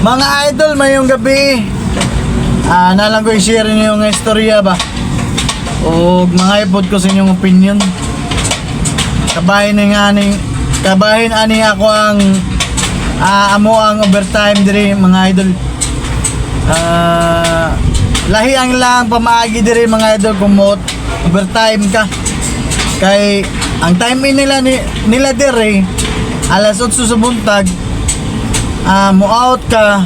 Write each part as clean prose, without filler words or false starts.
Mga idol, mayong gabi. Nalang ko i-share niyo yung istorya ba? O mga ipod ko sa inyong opinion. Kabahin ani ako ang amo ang overtime diri mga idol. Lahi ang lang pamaagi diri mga idol kung mo overtime ka. Kay ang time in nila diri alas 8 sa buntag. Mo out ka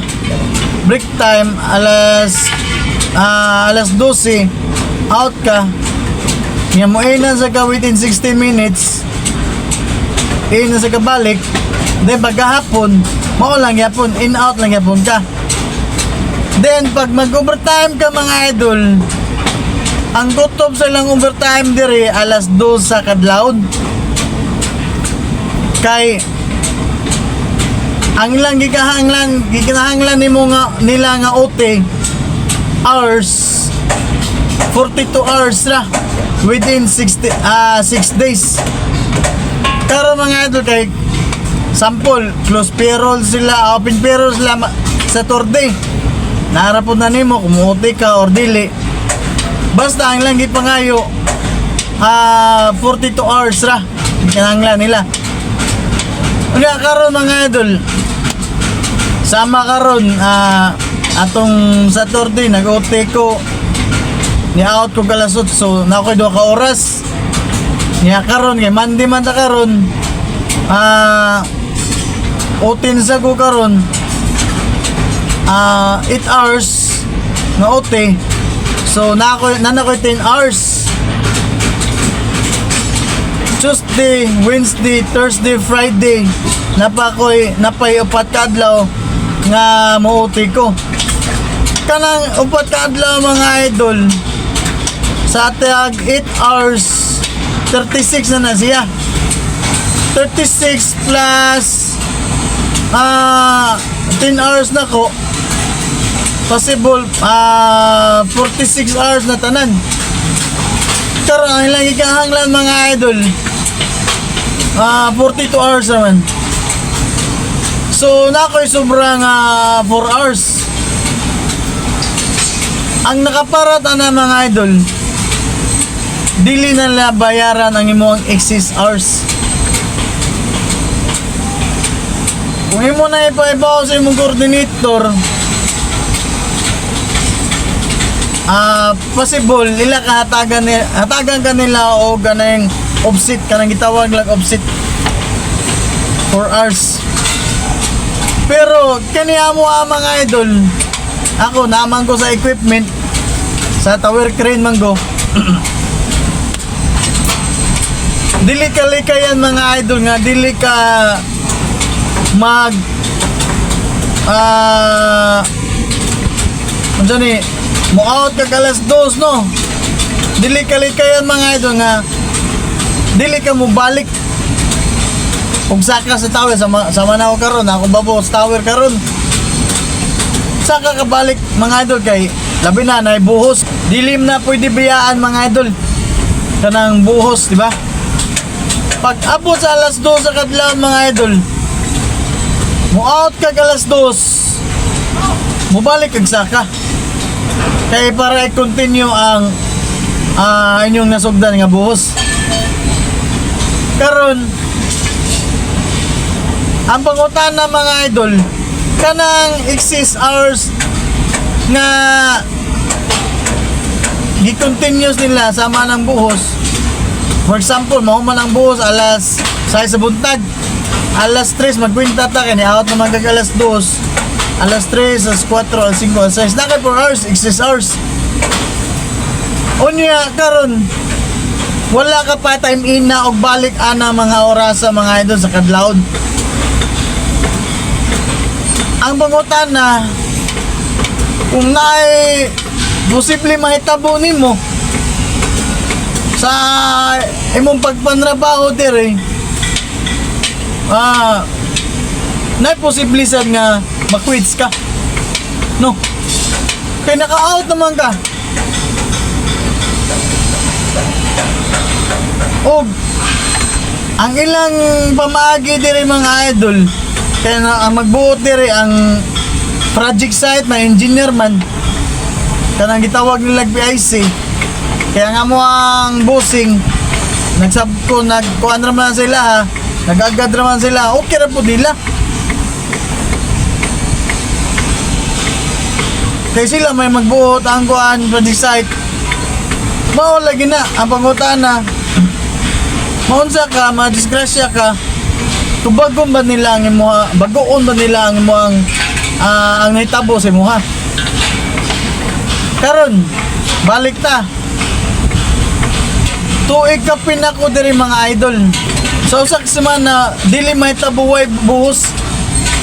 break time alas 12 out ka nga mo na sa ka within 60 minutes na sa kabalik then pagkahapon mo lang yapon in out lang yapon ka. Then pag mag overtime ka mga idol, ang gutob sa lang overtime diri alas 2 sa kadlawon. Kay ang ilang gikinahanglan nimo nga nila nga OT hours 42 hours ra within 6 days. Karon mga idol kay sample close payroll sila, open payroll sila sa Saturday. Naarapod na nimo kung OT ka or dili. Basta ang lang gipangayo 42 hours ra gikinahanglan nila. Unya karon mga idol, sama karon atong Saturday nag-OT ko. Ni-out ko alas 8 so na ako 2 ka oras. Niya karon kay Monday man ta karon. OT sa ko karon 8 hours na OT. So na ko 10 hours. Tuesday, Wednesday, Thursday, Friday napay upat ka adlaw nga mo-OT ko. Kanang upat ka adlaw mga idol sa tag 8 hours 36 na siya. 36 plus 10 hours na ko possible 46 hours na tanan. Karon ang ilang ikahanglan mga idol 42 hours naman. So nakoy sobrang 4 hours. Ang nakaparata na mga idol, dili na nila bayaran ang imong excess hours. Kung imo na ipaibaw sa imong coordinator, possible nila hatagan kanila o ganang offset kanang gitawag lang offset 4 hours. Pero kaniya mo mga idol, ako naman ko sa equipment sa tower crane man go. Dili ka likayan mga idol nga dili ka mag mo out ka alas 2 no. Dili ka likayan mga idol nga dili ka mo balik kung saka sa tower sama na ako karon ako babo sa tower karon. Saka ka balik mga idol kay labi na buhos. Dilim na pwede biyaan mga idol. Kanang buhos, di ba? Pag abot sa alas 2 sa kadlaw mga idol, mo out ka alas 2, mo balik kag saka. Kaya para i-continue ang inyong nasugdan nga buhos. Karon ang pangutana mga idol, kanang excess hours nga gi-continuous nila sama ng buhos. For example, mahuman ang buhos alas 6 sa buntag, alas 3 magkwinta ta kani out naman kag alas 2, alas 3, alas 4, alas 5, alas 6 na kay 4 hours, excess hours. Unya karon wala ka pa time in na og balik ana mga oras sa mga idol sa kadlawon. Ang pangutana kung naay posible mahitabo nimo sa imong pagpanrabaho dire, naay posible sad nga maquits ka no, kay naka-out naman ka. Og ang ilang pamaagi dire mga idol kaya na ang magbuot dire ang project site, may engineer man. Kanang gitawag nila PIC. Kaya nga mo ang bossing, nagkuhan naman sila ha, nag-agad naman sila, okay na po nila. Kaya sila may magbuot ang kuhan project site. Mao lagi na ang pangutan na maunsa ka, madisgrasya ka, tubagon ba nila ang imuha, bagoon ba nila ang imuhang ang nahitabo sa imuha. Karon balik ta, tuig ka pinako diri mga idol. Sa usa ka semana dili mahitabo way buhos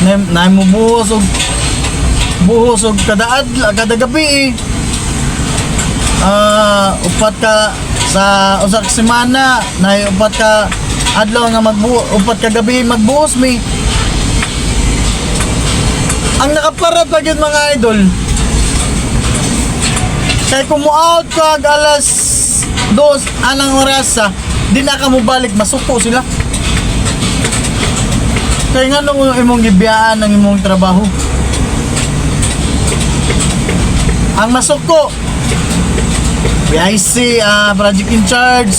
na mo buhos og kada gabi upat ka sa usa ka semana na upat ka adlaw nga upat ka gabi magbuhos mi. Ang nakaparat pa gyud mga idol, kay kumuout ka alas 2 anang orasa, di na ka mo balik, masuko sila. Kaya nga nung imong gibiyaan ang imong trabaho, ang masuko PIC, project in charge,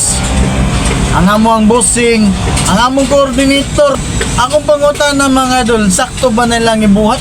ang among bossing, ang among coordinator. Akong pangutan ng mga idol, sakto ba nilang ibuhat?